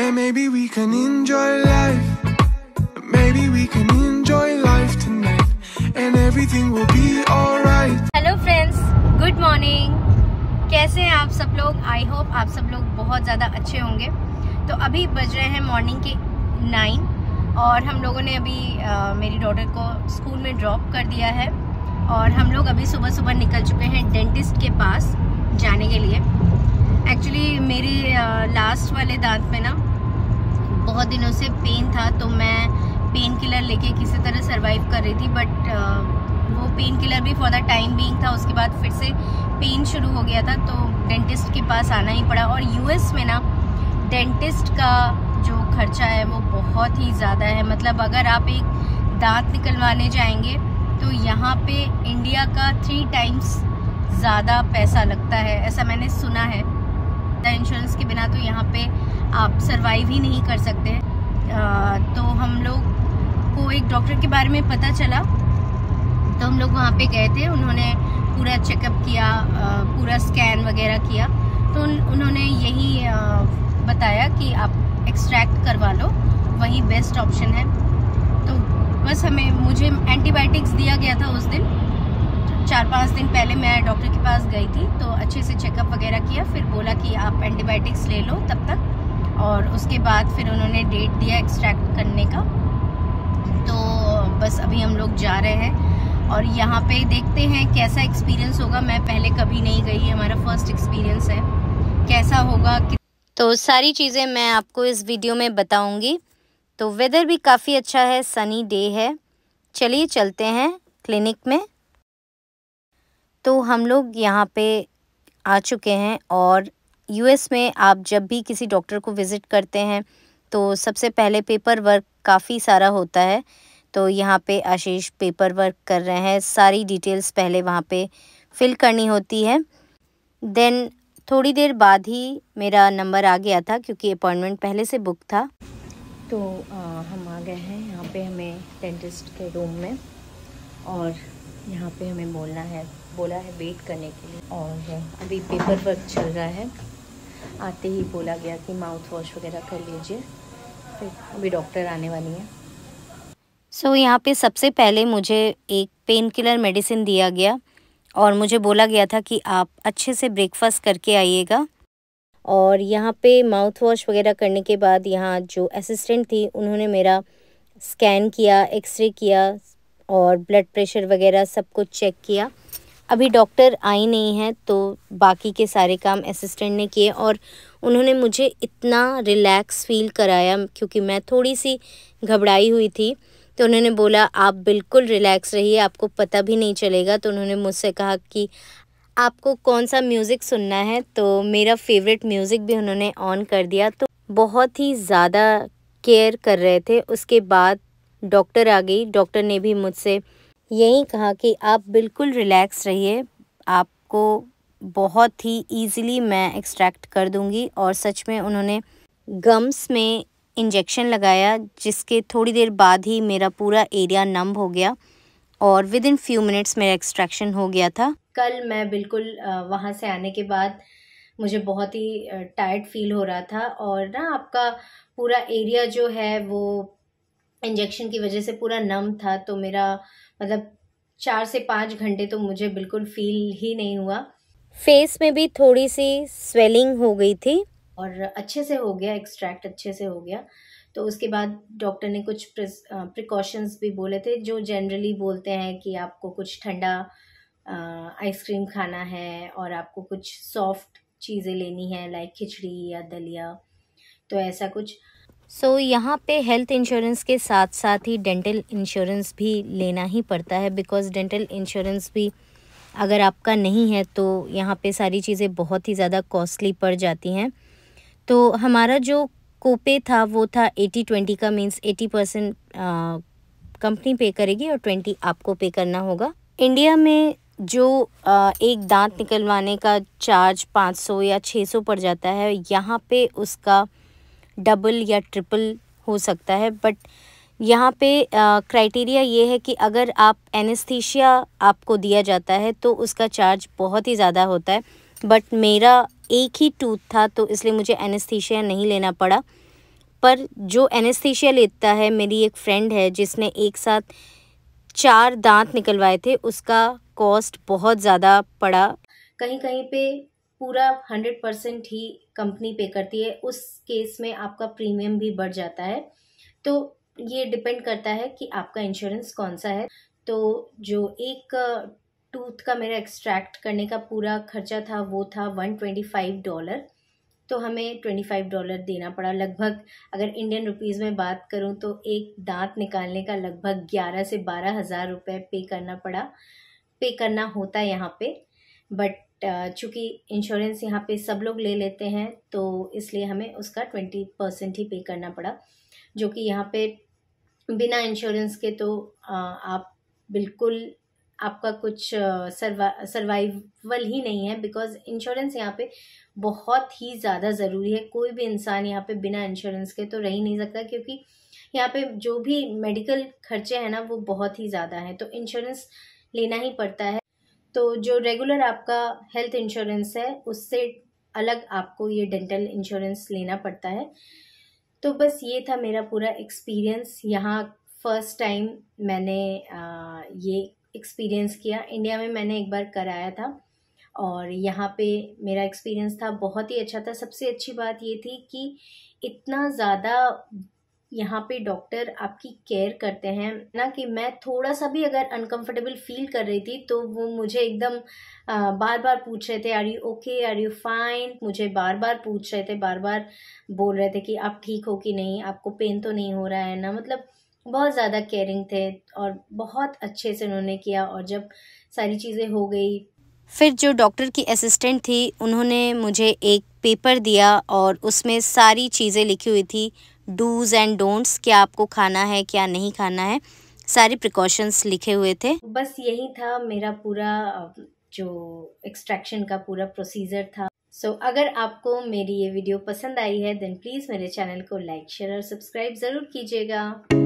And maybe we can enjoy life. Maybe we can enjoy life tonight. And everything will be alright. Hello friends, good morning. कैसे हैं आप सब लोग? I hope आप सब लोग बहुत ज़्यादा अच्छे होंगे। तो अभी बज रहे हैं मॉर्निंग के 9 और हम लोगों ने अभी मेरी डॉटर को स्कूल में ड्रॉप कर दिया है और हम लोग अभी सुबह सुबह निकल चुके हैं डेंटिस्ट के पास जाने के लिए। एक्चुअली मेरी लास्ट वाले दांत में ना बहुत दिनों से पेन था, तो मैं पेन किलर लेके किसी तरह सरवाइव कर रही थी, बट वो पेन किलर भी फॉर द टाइम बीइंग था। उसके बाद फिर से पेन शुरू हो गया था, तो डेंटिस्ट के पास आना ही पड़ा। और यूएस में ना डेंटिस्ट का जो खर्चा है वो बहुत ही ज़्यादा है। मतलब अगर आप एक दांत निकलवाने जाएंगे तो यहाँ पे इंडिया का 3 टाइम्स ज़्यादा पैसा लगता है, ऐसा मैंने सुना है। इंश्योरेंस के बिना तो यहाँ पे आप सरवाइव ही नहीं कर सकते। तो हम लोग को एक डॉक्टर के बारे में पता चला, तो हम लोग वहाँ पे गए थे। उन्होंने पूरा चेकअप किया, पूरा स्कैन वगैरह किया, तो उन्होंने यही बताया कि आप एक्सट्रैक्ट करवा लो, वही बेस्ट ऑप्शन है। तो बस मुझे एंटीबायोटिक्स दिया गया था उस दिन। 4-5 दिन पहले मैं डॉक्टर के पास गई थी, तो अच्छे से चेकअप वगैरह किया, फिर बोला कि आप एंटीबायोटिक्स ले लो तब तक, और उसके बाद फिर उन्होंने डेट दिया एक्सट्रैक्ट करने का। तो बस अभी हम लोग जा रहे हैं और यहाँ पे देखते हैं कैसा एक्सपीरियंस होगा। मैं पहले कभी नहीं गई, हमारा फर्स्ट एक्सपीरियंस है, कैसा होगा। तो सारी चीज़ें मैं आपको इस वीडियो में बताऊँगी। तो वेदर भी काफ़ी अच्छा है, सनी डे है। चलिए चलते हैं क्लिनिक में। तो हम लोग यहाँ पे आ चुके हैं और यूएस में आप जब भी किसी डॉक्टर को विज़िट करते हैं तो सबसे पहले पेपर वर्क काफ़ी सारा होता है। तो यहाँ पे आशीष पेपर वर्क कर रहे हैं, सारी डिटेल्स पहले वहाँ पे फिल करनी होती है। देन थोड़ी देर बाद ही मेरा नंबर आ गया था क्योंकि अपॉइंटमेंट पहले से बुक था। तो हम आ गए हैं यहाँ पे हमें डेंटिस्ट के रूम में, और यहाँ पे हमें बोला है वेट करने के लिए। और अभी पेपर वर्क चल रहा है। आते ही बोला गया कि माउथ वॉश वगैरह कर लीजिए, फिर अभी डॉक्टर आने वाली है। सो यहाँ पे सबसे पहले मुझे एक पेन किलर मेडिसिन दिया गया और मुझे बोला गया था कि आप अच्छे से ब्रेकफास्ट करके आइएगा। और यहाँ पे माउथ वॉश वगैरह करने के बाद यहाँ जो असिस्टेंट थी उन्होंने मेरा स्कैन किया, एक्सरे किया और ब्लड प्रेशर वगैरह सब कुछ चेक किया। अभी डॉक्टर आई नहीं है, तो बाकी के सारे काम असिस्टेंट ने किए और उन्होंने मुझे इतना रिलैक्स फील कराया क्योंकि मैं थोड़ी सी घबराई हुई थी। तो उन्होंने बोला आप बिल्कुल रिलैक्स रहिए, आपको पता भी नहीं चलेगा। तो उन्होंने मुझसे कहा कि आपको कौन सा म्यूज़िक सुनना है, तो मेरा फेवरेट म्यूज़िक भी उन्होंने ऑन कर दिया। तो बहुत ही ज़्यादा केयर कर रहे थे। उसके बाद डॉक्टर आ गई। डॉक्टर ने भी मुझसे यही कहा कि आप बिल्कुल रिलैक्स रहिए, आपको बहुत ही ईज़िली मैं एक्सट्रैक्ट कर दूंगी। और सच में उन्होंने गम्स में इंजेक्शन लगाया, जिसके थोड़ी देर बाद ही मेरा पूरा एरिया नम हो गया और विद इन फ्यू मिनट्स मेरा एक्सट्रैक्शन हो गया था। कल मैं बिल्कुल वहाँ से आने के बाद मुझे बहुत ही टायर्ड फील हो रहा था, और ना आपका पूरा एरिया जो है वो इंजेक्शन की वजह से पूरा नम था। तो मेरा मतलब 4 से 5 घंटे तो मुझे बिल्कुल फील ही नहीं हुआ। फेस में भी थोड़ी सी स्वेलिंग हो गई थी और अच्छे से हो गया, एक्सट्रैक्ट अच्छे से हो गया। तो उसके बाद डॉक्टर ने कुछ प्रिकॉशंस भी बोले थे, जो जनरली बोलते हैं कि आपको कुछ ठंडा आइसक्रीम खाना है और आपको कुछ सॉफ्ट चीज़ें लेनी है, लाइक खिचड़ी या दलिया, तो ऐसा कुछ। सो यहाँ पे हेल्थ इंश्योरेंस के साथ साथ ही डेंटल इंश्योरेंस भी लेना ही पड़ता है, बिकॉज़ डेंटल इंश्योरेंस भी अगर आपका नहीं है तो यहाँ पे सारी चीज़ें बहुत ही ज़्यादा कॉस्टली पड़ जाती हैं। तो हमारा जो कोपे था वो था 80-20 का, मीन्स 80% कंपनी पे करेगी और 20 आपको पे करना होगा। इंडिया में जो एक दांत निकलवाने का चार्ज 500 या 600 पड़ जाता है, यहाँ पे उसका डबल या ट्रिपल हो सकता है। बट यहाँ पे क्राइटेरिया ये है कि अगर आप एनेस्थीसिया आपको दिया जाता है तो उसका चार्ज बहुत ही ज़्यादा होता है। बट मेरा एक ही टूथ था तो इसलिए मुझे एनेस्थीसिया नहीं लेना पड़ा। पर जो एनेस्थीसिया लेता है, मेरी एक फ्रेंड है जिसने एक साथ 4 दांत निकलवाए थे, उसका कॉस्ट बहुत ज़्यादा पड़ा। कहीं कहीं पे पूरा 100% ही कंपनी पे करती है, उस केस में आपका प्रीमियम भी बढ़ जाता है। तो ये डिपेंड करता है कि आपका इंश्योरेंस कौन सा है। तो जो एक टूथ का मेरा एक्सट्रैक्ट करने का पूरा खर्चा था वो था $125। तो हमें $25 देना पड़ा लगभग। अगर इंडियन रुपीज़ में बात करूं तो एक दांत निकालने का लगभग 11 से 12 हज़ार रुपये पे करना होता है यहाँ पे। बट चूँकि इंश्योरेंस यहाँ पे सब लोग ले लेते हैं तो इसलिए हमें उसका 20% ही पे करना पड़ा, जो कि यहाँ पे बिना इंश्योरेंस के तो आप बिल्कुल आपका कुछ सर्वाइवल ही नहीं है, बिकॉज इंश्योरेंस यहाँ पे बहुत ही ज़्यादा ज़रूरी है। कोई भी इंसान यहाँ पे बिना इंश्योरेंस के तो रह ही नहीं सकता, क्योंकि यहाँ पे जो भी मेडिकल खर्चे हैं ना वो बहुत ही ज़्यादा हैं, तो इंश्योरेंस लेना ही पड़ता है। तो जो रेगुलर आपका हेल्थ इंश्योरेंस है उससे अलग आपको ये डेंटल इंश्योरेंस लेना पड़ता है। तो बस ये था मेरा पूरा एक्सपीरियंस। यहाँ फर्स्ट टाइम मैंने ये एक्सपीरियंस किया। इंडिया में मैंने एक बार कराया था और यहाँ पे मेरा एक्सपीरियंस था बहुत ही अच्छा था। सबसे अच्छी बात ये थी कि इतना ज़्यादा यहाँ पे डॉक्टर आपकी केयर करते हैं ना, कि मैं थोड़ा सा भी अगर अनकंफर्टेबल फील कर रही थी तो वो मुझे एकदम बार बार पूछ रहे थे, are you okay, are you fine. मुझे बार बार पूछ रहे थे, बार बार बोल रहे थे कि आप ठीक हो कि नहीं, आपको पेन तो नहीं हो रहा है ना। मतलब बहुत ज़्यादा केयरिंग थे और बहुत अच्छे से उन्होंने किया। और जब सारी चीज़ें हो गई, फिर जो डॉक्टर की असिस्टेंट थी उन्होंने मुझे एक पेपर दिया और उसमें सारी चीज़ें लिखी हुई थी, डूज़ एंड डोंट्स, क्या आपको खाना है क्या नहीं खाना है, सारे प्रिकॉशंस लिखे हुए थे। बस यही था मेरा पूरा जो एक्सट्रैक्शन का पूरा प्रोसीजर था। सो अगर आपको मेरी ये वीडियो पसंद आई है देन प्लीज़ मेरे चैनल को लाइक, शेयर और सब्सक्राइब ज़रूर कीजिएगा।